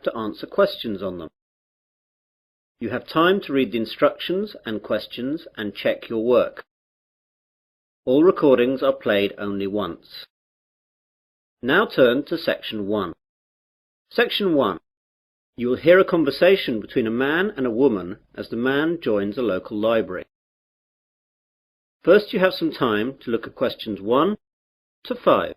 to answer questions on them. You have time to read the instructions and questions and check your work. All recordings are played only once. Now turn to Section 1. Section 1. You will hear a conversation between a man and a woman as the man joins a local library. First, you have some time to look at questions 1 to 5.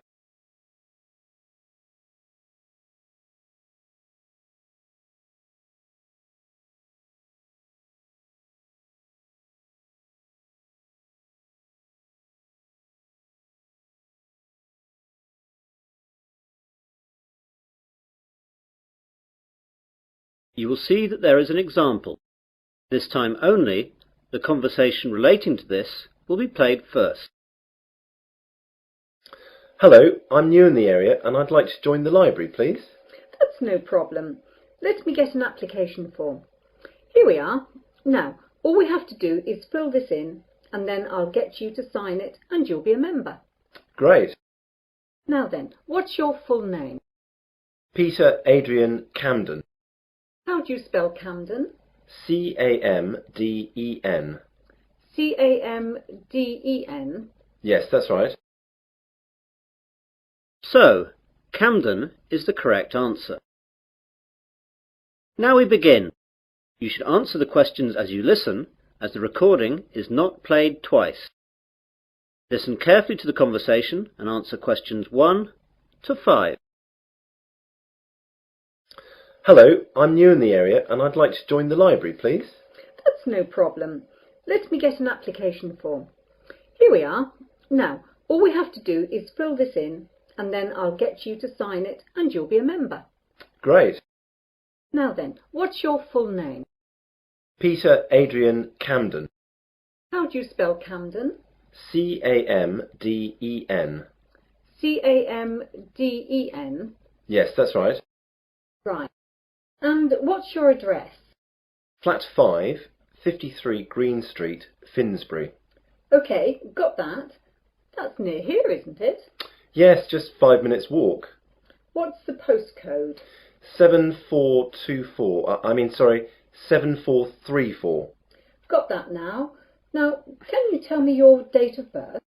You will see that there is an example. This time only, the conversation relating to this will be played first. Hello, I'm new in the area and I'd like to join the library, please. That's no problem. Let me get an application form. Here we are. Now, all we have to do is fill this in and then I'll get you to sign it and you'll be a member. Great. Now then, what's your full name? Peter Adrian Camden. How do you spell Camden? C-A-M-D-E-N. C-A-M-D-E-N? Yes, that's right. So, Camden is the correct answer. Now we begin. You should answer the questions as you listen, as the recording is not played twice. Listen carefully to the conversation and answer questions 1 to 5. Hello, I'm new in the area and I'd like to join the library, please. That's no problem. Let me get an application form. Here we are. Now, all we have to do is fill this in and then I'll get you to sign it and you'll be a member. Great. Now then, what's your full name? Peter Adrian Camden. How do you spell Camden? C-A-M-D-E-N. C-A-M-D-E-N? Yes, that's right. Right. And what's your address? Flat 5, 53 Green Street, Finsbury. OK, got that. That's near here, isn't it? Yes, just 5 minutes walk. What's the postcode? 7434. Got that now. Now, can you tell me your date of birth?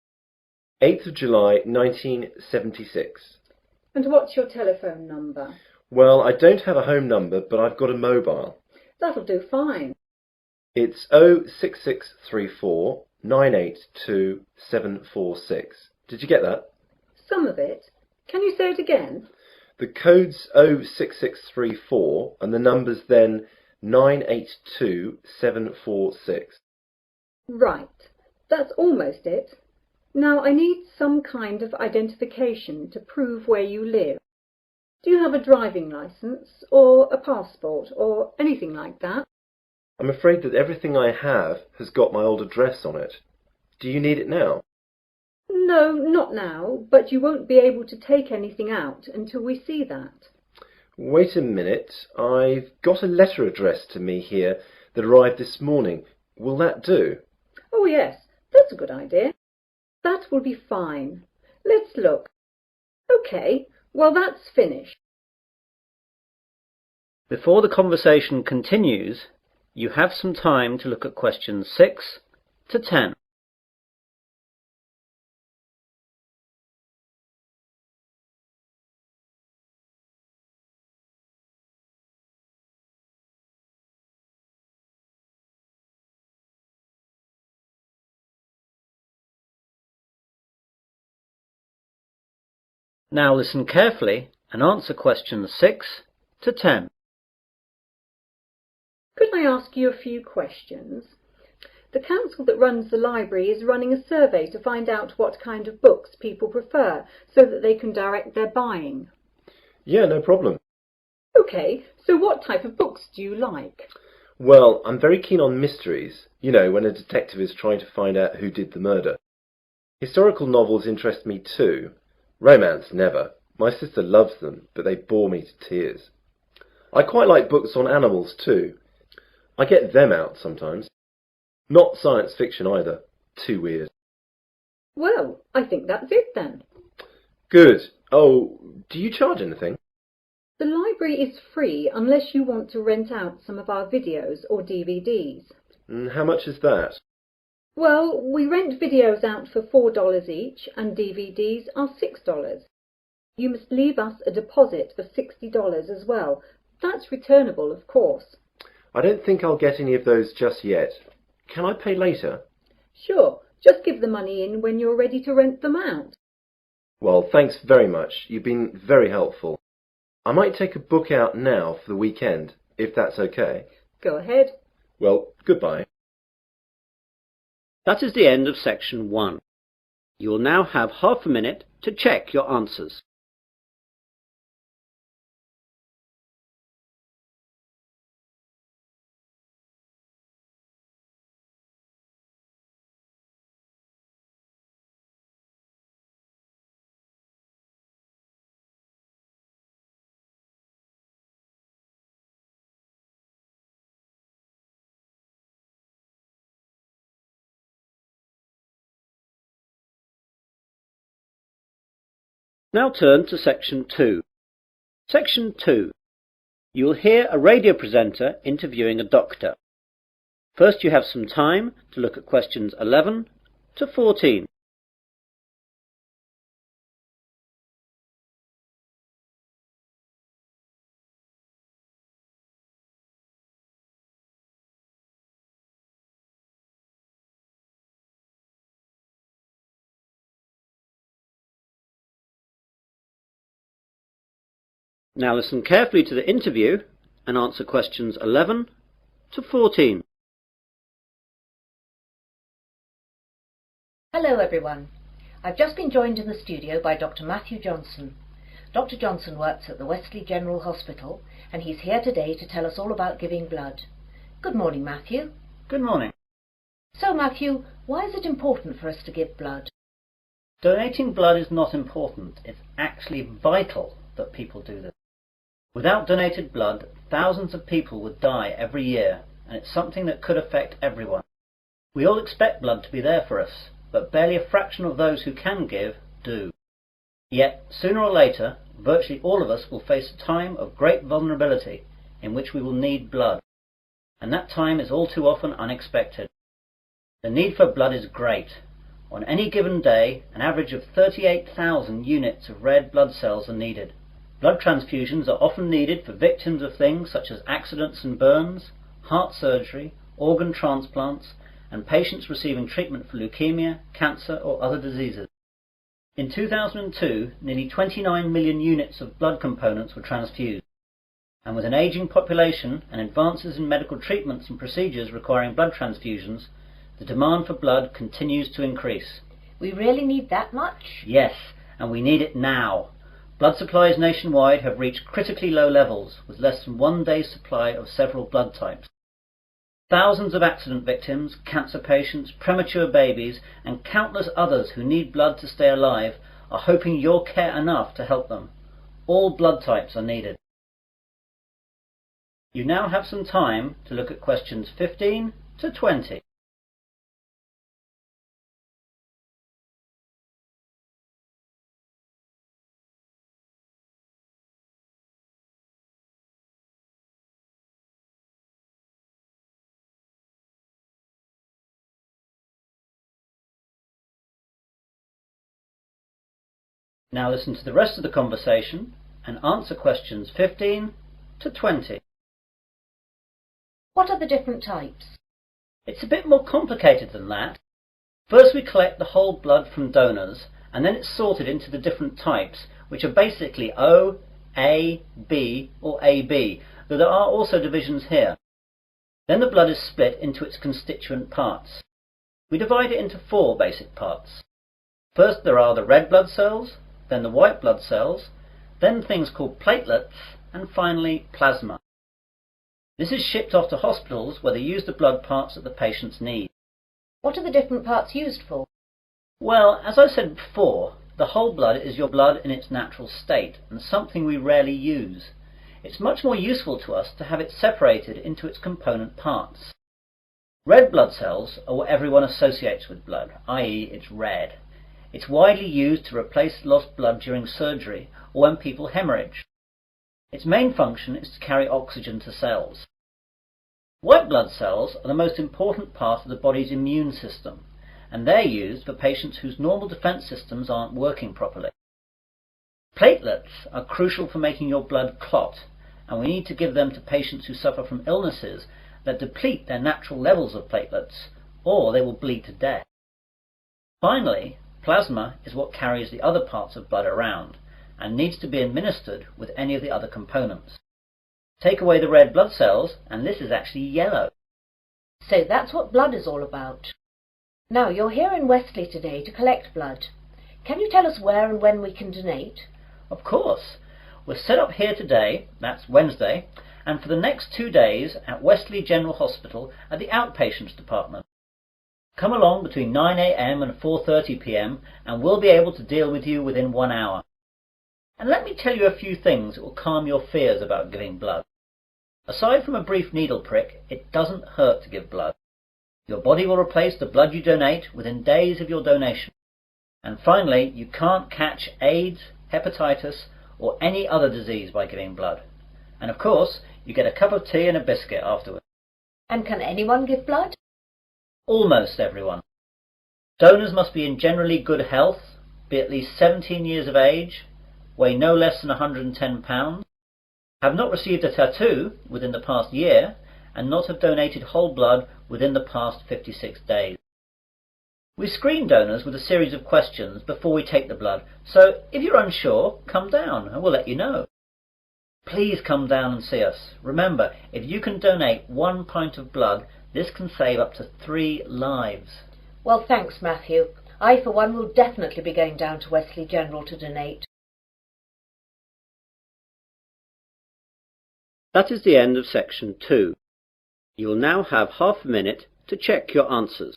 8th of July 1976. And what's your telephone number? Well, I don't have a home number, but I've got a mobile. That'll do fine. It's 06634 982 746. Did you get that? Some of it. Can you say it again? The code's 06634 and the number's then 982 746. Right. That's almost it. Now I need some kind of identification to prove where you live. Do you have a driving licence or a passport or anything like that? I'm afraid that everything I have has got my old address on it. Do you need it now? No, not now, but you won't be able to take anything out until we see that. Wait a minute. I've got a letter addressed to me here that arrived this morning. Will that do? Oh yes, that's a good idea. That will be fine. Let's look. OK, well that's finished. Before the conversation continues, you have some time to look at questions 6 to 10. Now listen carefully and answer questions 6 to 10. Could I ask you a few questions? The council that runs the library is running a survey to find out what kind of books people prefer so that they can direct their buying. Yeah, no problem. OK, so what type of books do you like? Well, I'm very keen on mysteries. You know, when a detective is trying to find out who did the murder. Historical novels interest me too. Romance, never. My sister loves them, but they bore me to tears. I quite like books on animals too. I get them out sometimes. Not science fiction either. Too weird. Well, I think that's it then. Good. Oh, do you charge anything? The library is free unless you want to rent out some of our videos or DVDs. And how much is that? Well, we rent videos out for $4 each and DVDs are $6. You must leave us a deposit of $60 as well. That's returnable, of course. I don't think I'll get any of those just yet. Can I pay later? Sure, just give the money in when you're ready to rent them out. Well, thanks very much. You've been very helpful. I might take a book out now for the weekend, if that's okay. Go ahead. Well, goodbye. That is the end of section 1. You will now have half a minute to check your answers. Now turn to section 2. Section 2. You will hear a radio presenter interviewing a doctor. First you have some time to look at questions 11 to 14. Now listen carefully to the interview and answer questions 11 to 14. Hello everyone. I've just been joined in the studio by Dr. Matthew Johnson. Dr. Johnson works at the Westley General Hospital and he's here today to tell us all about giving blood. Good morning, Matthew. Good morning. So Matthew, why is it important for us to give blood? Donating blood is not important. It's actually vital that people do this. Without donated blood, thousands of people would die every year, and it's something that could affect everyone. We all expect blood to be there for us, but barely a fraction of those who can give do. Yet, sooner or later, virtually all of us will face a time of great vulnerability in which we will need blood, and that time is all too often unexpected. The need for blood is great. On any given day, an average of 38,000 units of red blood cells are needed. Blood transfusions are often needed for victims of things such as accidents and burns, heart surgery, organ transplants, and patients receiving treatment for leukemia, cancer or other diseases. In 2002, nearly 29 million units of blood components were transfused, and with an ageing population and advances in medical treatments and procedures requiring blood transfusions, the demand for blood continues to increase. We really need that much? Yes, and we need it now. Blood supplies nationwide have reached critically low levels, with less than 1 day's supply of several blood types. Thousands of accident victims, cancer patients, premature babies, and countless others who need blood to stay alive are hoping you'll care enough to help them. All blood types are needed. You now have some time to look at questions 15 to 20. Now listen to the rest of the conversation and answer questions 15 to 20. What are the different types? It's a bit more complicated than that. First we collect the whole blood from donors, and then it's sorted into the different types, which are basically O, A, B or AB, though there are also divisions here. Then the blood is split into its constituent parts. We divide it into 4 basic parts. First there are the red blood cells, then the white blood cells, then things called platelets, and finally plasma. This is shipped off to hospitals where they use the blood parts that the patients need. What are the different parts used for? Well, as I said before, the whole blood is your blood in its natural state, and something we rarely use. It's much more useful to us to have it separated into its component parts. Red blood cells are what everyone associates with blood, i.e. it's red. It's widely used to replace lost blood during surgery or when people hemorrhage. Its main function is to carry oxygen to cells. White blood cells are the most important part of the body's immune system, and they're used for patients whose normal defense systems aren't working properly. Platelets are crucial for making your blood clot, and we need to give them to patients who suffer from illnesses that deplete their natural levels of platelets, or they will bleed to death. Finally, plasma is what carries the other parts of blood around, and needs to be administered with any of the other components. Take away the red blood cells, and this is actually yellow. So that's what blood is all about. Now, you're here in Westley today to collect blood. Can you tell us where and when we can donate? Of course. We're set up here today, that's Wednesday, and for the next 2 days at Westley General Hospital at the outpatients department. Come along between 9 a.m. and 4:30 p.m. and we'll be able to deal with you within 1 hour. And let me tell you a few things that will calm your fears about giving blood. Aside from a brief needle prick, it doesn't hurt to give blood. Your body will replace the blood you donate within days of your donation. And finally, you can't catch AIDS, hepatitis, or any other disease by giving blood. And of course, you get a cup of tea and a biscuit afterwards. And can anyone give blood? Almost everyone. Donors must be in generally good health, be at least 17 years of age, weigh no less than 110 pounds, have not received a tattoo within the past year, and not have donated whole blood within the past 56 days. We screen donors with a series of questions before we take the blood, so if you're unsure, come down and we'll let you know. Please come down and see us. Remember, if you can donate 1 pint of blood, this can save up to 3 lives. Well, thanks, Matthew. I, for one, will definitely be going down to Westley General to donate. That is the end of section 2. You will now have half a minute to check your answers.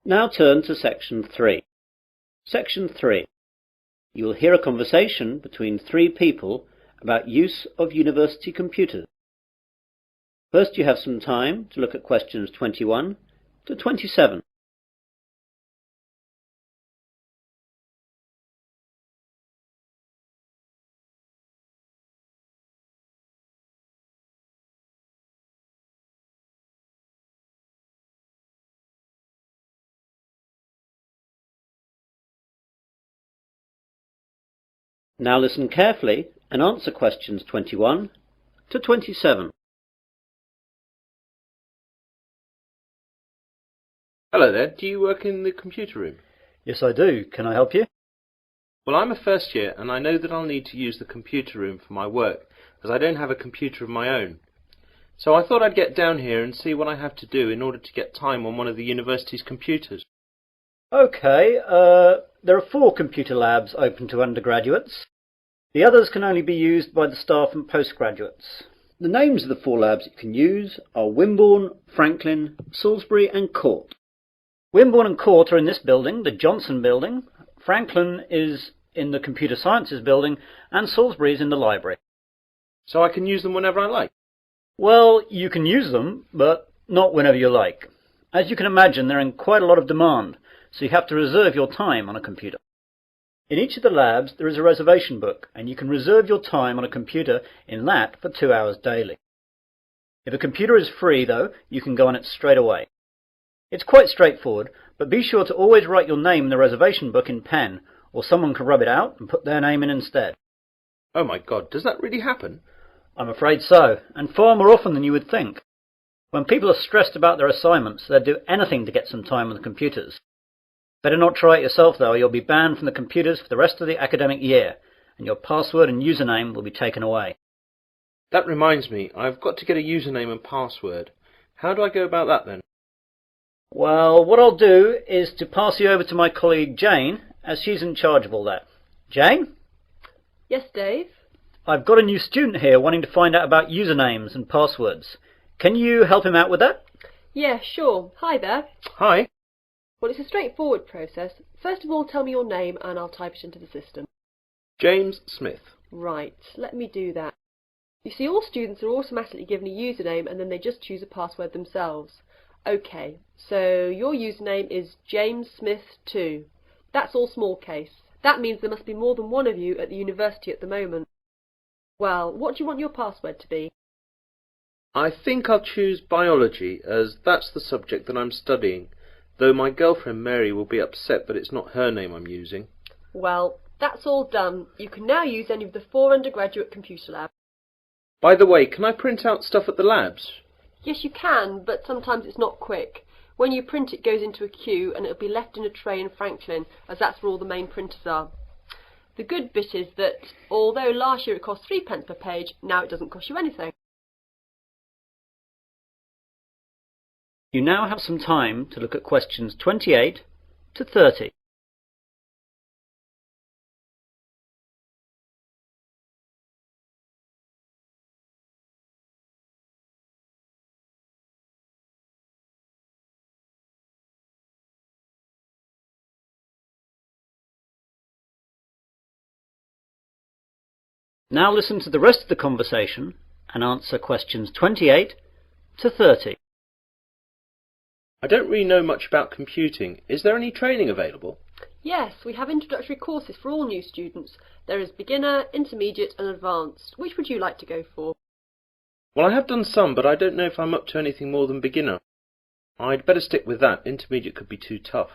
Now turn to section 3. Section 3. You will hear a conversation between 3 people about use of university computers. First, you have some time to look at questions 21 to 27. Now listen carefully and answer questions 21 to 27. Hello there, do you work in the computer room? Yes, I do. Can I help you? Well, I'm a first year and I know that I'll need to use the computer room for my work, as I don't have a computer of my own. So I thought I'd get down here and see what I have to do in order to get time on one of the university's computers. Okay, there are 4 computer labs open to undergraduates. The others can only be used by the staff and postgraduates. The names of the 4 labs you can use are Wimborne, Franklin, Salisbury and Court. Wimborne and Court are in this building, the Johnson building. Franklin is in the Computer Sciences building, and Salisbury is in the library. So I can use them whenever I like? Well, you can use them, but not whenever you like. As you can imagine, they're in quite a lot of demand, so you have to reserve your time on a computer. In each of the labs there is a reservation book, and you can reserve your time on a computer in that for 2 hours daily. If a computer is free, though, you can go on it straight away. It's quite straightforward, but be sure to always write your name in the reservation book in pen, or someone can rub it out and put their name in instead. Oh my God, does that really happen? I'm afraid so, and far more often than you would think. When people are stressed about their assignments, they'll do anything to get some time on the computers. Better not try it yourself, though, or you'll be banned from the computers for the rest of the academic year, and your password and username will be taken away. That reminds me, I've got to get a username and password. How do I go about that then? Well, what I'll do is to pass you over to my colleague Jane, as she's in charge of all that. Jane? Yes, Dave? I've got a new student here wanting to find out about usernames and passwords. Can you help him out with that? Yeah, sure. Hi there. Hi. Well, it's a straightforward process. First of all, tell me your name and I'll type it into the system. James Smith. Right, let me do that. You see, all students are automatically given a username and then they just choose a password themselves. OK, so your username is JamesSmith2. That's all small case. That means there must be more than one of you at the university at the moment. Well, what do you want your password to be? I think I'll choose biology, as that's the subject that I'm studying, though my girlfriend Mary will be upset that it's not her name I'm using. Well, that's all done. You can now use any of the 4 undergraduate computer labs. By the way, can I print out stuff at the labs? Yes, you can, but sometimes it's not quick. When you print, it goes into a queue and it'll be left in a tray in Franklin, as that's where all the main printers are. The good bit is that, although last year it cost 3p per page, now it doesn't cost you anything. You now have some time to look at questions 28 to 30. Now listen to the rest of the conversation and answer questions 28 to 30. I don't really know much about computing. Is there any training available? Yes, we have introductory courses for all new students. There is beginner, intermediate and advanced. Which would you like to go for? Well, I have done some, but I don't know if I'm up to anything more than beginner. I'd better stick with that. Intermediate could be too tough.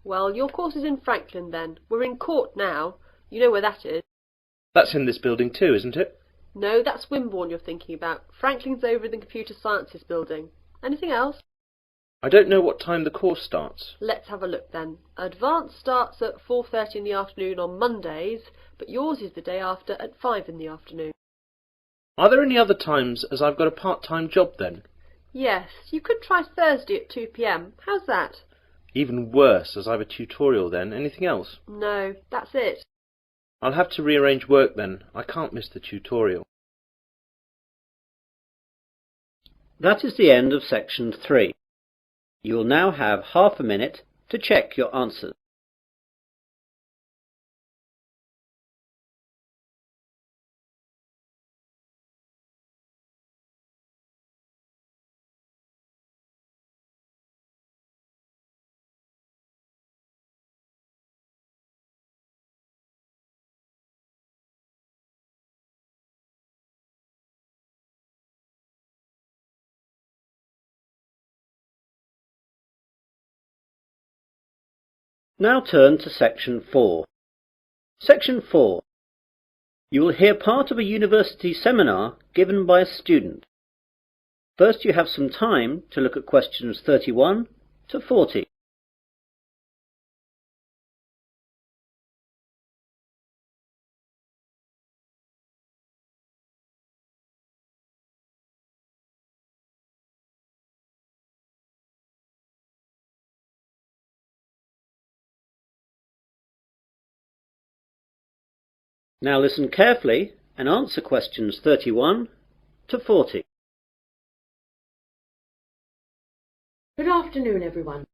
Well, your course is in Franklin then. We're in Court now. You know where that is. That's in this building too, isn't it? No, that's Wimborne you're thinking about. Franklin's over in the Computer Sciences building. Anything else? I don't know what time the course starts. Let's have a look then. Advanced starts at 4:30 in the afternoon on Mondays, but yours is the day after at 5 in the afternoon. Are there any other times, as I've got a part-time job then? Yes, you could try Thursday at 2 p.m. How's that? Even worse, as I've a tutorial then. Anything else? No, that's it. I'll have to rearrange work then. I can't miss the tutorial. That is the end of section 3. You will now have half a minute to check your answers. Now turn to section 4. Section 4. You will hear part of a university seminar given by a student. First you have some time to look at questions 31 to 40. Now listen carefully and answer questions 31 to 40. Good afternoon, everyone.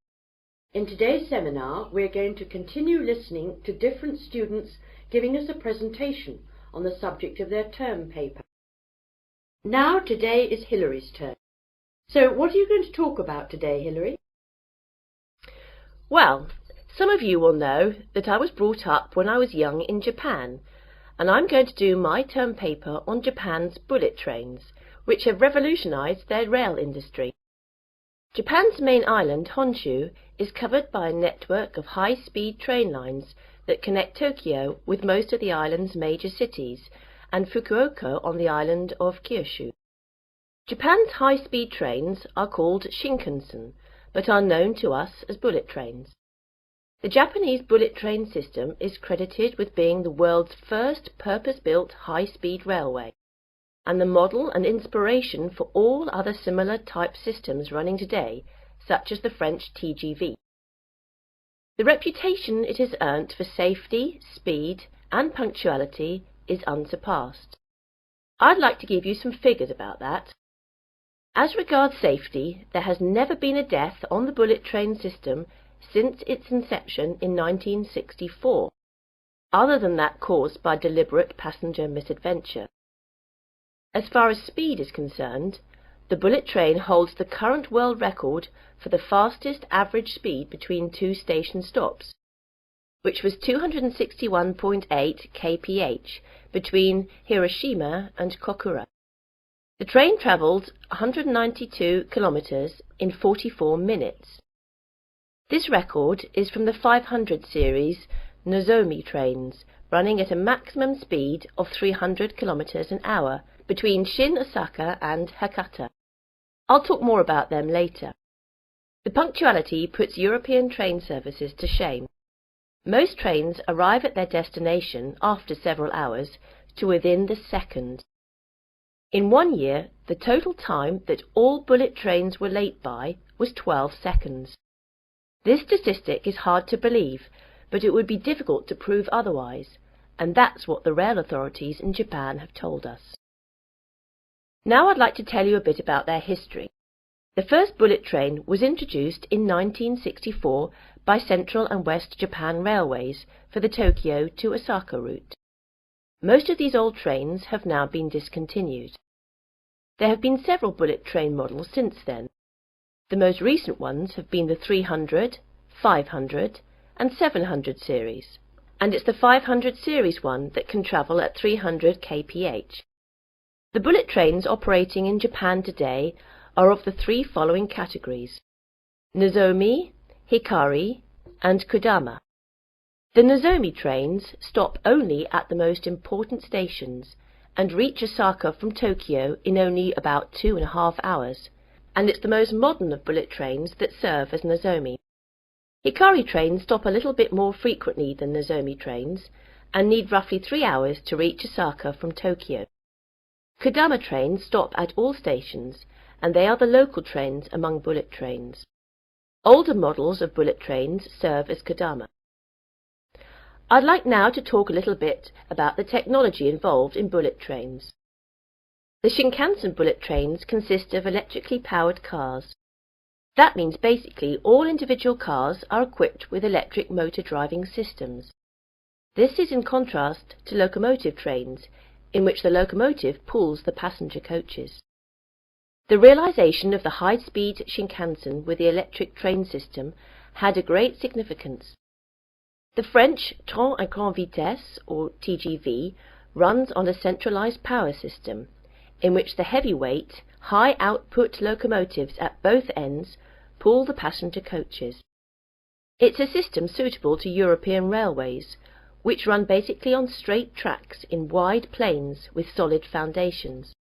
In today's seminar, we're going to continue listening to different students giving us a presentation on the subject of their term paper. Now, today is Hillary's turn. So, what are you going to talk about today, Hillary? Well, some of you will know that I was brought up when I was young in Japan, and I'm going to do my term paper on Japan's bullet trains, which have revolutionized their rail industry. Japan's main island, Honshu, is covered by a network of high-speed train lines that connect Tokyo with most of the island's major cities and Fukuoka on the island of Kyushu. Japan's high-speed trains are called Shinkansen, but are known to us as bullet trains. The Japanese bullet train system is credited with being the world's first purpose-built high-speed railway, and the model and inspiration for all other similar type systems running today, such as the French TGV. The reputation it has earned for safety, speed, and punctuality is unsurpassed. I'd like to give you some figures about that. As regards safety, there has never been a death on the bullet train system since its inception in 1964, other than that caused by deliberate passenger misadventure. As far as speed is concerned, the bullet train holds the current world record for the fastest average speed between two station stops, which was 261.8 kph between Hiroshima and Kokura. The train travelled 192 kilometres in 44 minutes. This record is from the 500 series Nozomi trains, running at a maximum speed of 300 kilometres an hour between Shin Osaka and Hakata. I'll talk more about them later. The punctuality puts European train services to shame. Most trains arrive at their destination after several hours to within the second. In 1 year, the total time that all bullet trains were late by was 12 seconds. This statistic is hard to believe, but it would be difficult to prove otherwise, and that's what the rail authorities in Japan have told us. Now I'd like to tell you a bit about their history. The first bullet train was introduced in 1964 by Central and West Japan Railways for the Tokyo to Osaka route. Most of these old trains have now been discontinued. There have been several bullet train models since then. The most recent ones have been the 300, 500 and 700 series, and it's the 500 series one that can travel at 300 kph. The bullet trains operating in Japan today are of the three following categories: Nozomi, Hikari and Kodama. The Nozomi trains stop only at the most important stations and reach Osaka from Tokyo in only about 2.5 hours, and it's the most modern of bullet trains that serve as Nozomi. Hikari trains stop a little bit more frequently than Nozomi trains and need roughly 3 hours to reach Osaka from Tokyo. Kodama trains stop at all stations, and they are the local trains among bullet trains. Older models of bullet trains serve as Kodama. I'd like now to talk a little bit about the technology involved in bullet trains. The Shinkansen bullet trains consist of electrically powered cars. That means basically all individual cars are equipped with electric motor driving systems. This is in contrast to locomotive trains, in which the locomotive pulls the passenger coaches. The realization of the high-speed Shinkansen with the electric train system had a great significance. The French Train à grande vitesse, or TGV, runs on a centralized power system, in which the heavyweight, high-output locomotives at both ends pull the passenger coaches. It's a system suitable to European railways, which run basically on straight tracks in wide plains with solid foundations.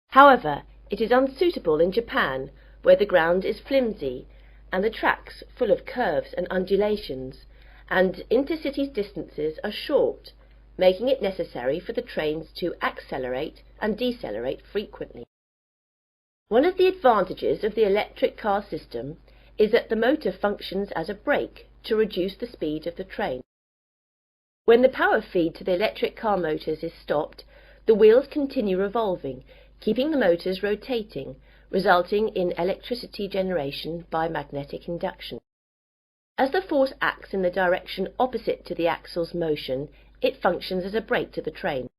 However, it is unsuitable in Japan, where the ground is flimsy and the tracks full of curves and undulations, and intercity distances are short, making it necessary for the trains to accelerate and decelerate frequently. One of the advantages of the electric car system is that the motor functions as a brake to reduce the speed of the train. When the power feed to the electric car motors is stopped, the wheels continue revolving, keeping the motors rotating, resulting in electricity generation by magnetic induction. As the force acts in the direction opposite to the axle's motion, it functions as a brake to the train.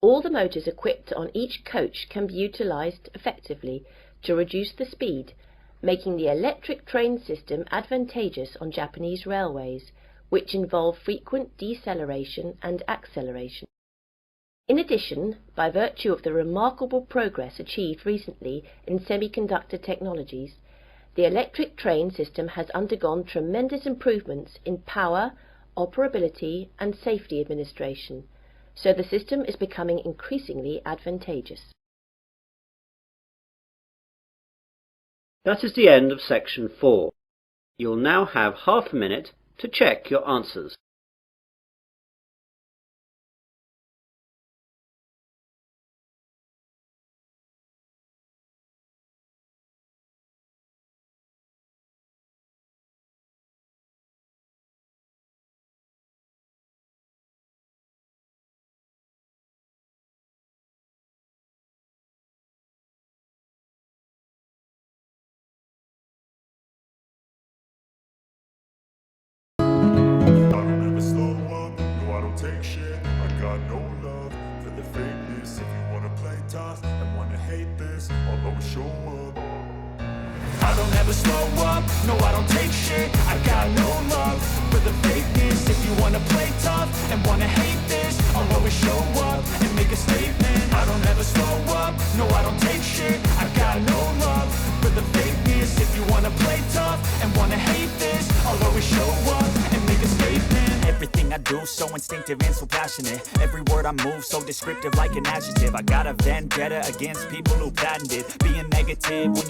All the motors equipped on each coach can be utilized effectively to reduce the speed, making the electric train system advantageous on Japanese railways, which involve frequent deceleration and acceleration. In addition, by virtue of the remarkable progress achieved recently in semiconductor technologies, the electric train system has undergone tremendous improvements in power, operability and safety administration, so the system is becoming increasingly advantageous. That is the end of section 4. You'll now have half a minute to check your answers. fakeness. If you wanna play tough and wanna hate this, I'll always show up. I don't ever slow up, no I don't take shit. I got no love for the fakeness. If you wanna play tough and wanna hate this, I'll always show up and make a statement. I don't ever slow up, no I don't take shit. I got no love for the fakeness. If you wanna play tough and wanna hate this, I'll always show up and make a statement. Everything I do so instinctive and so passionate. Every word I move so descriptive like an adjective. I got a vendetta against people who patented being negative when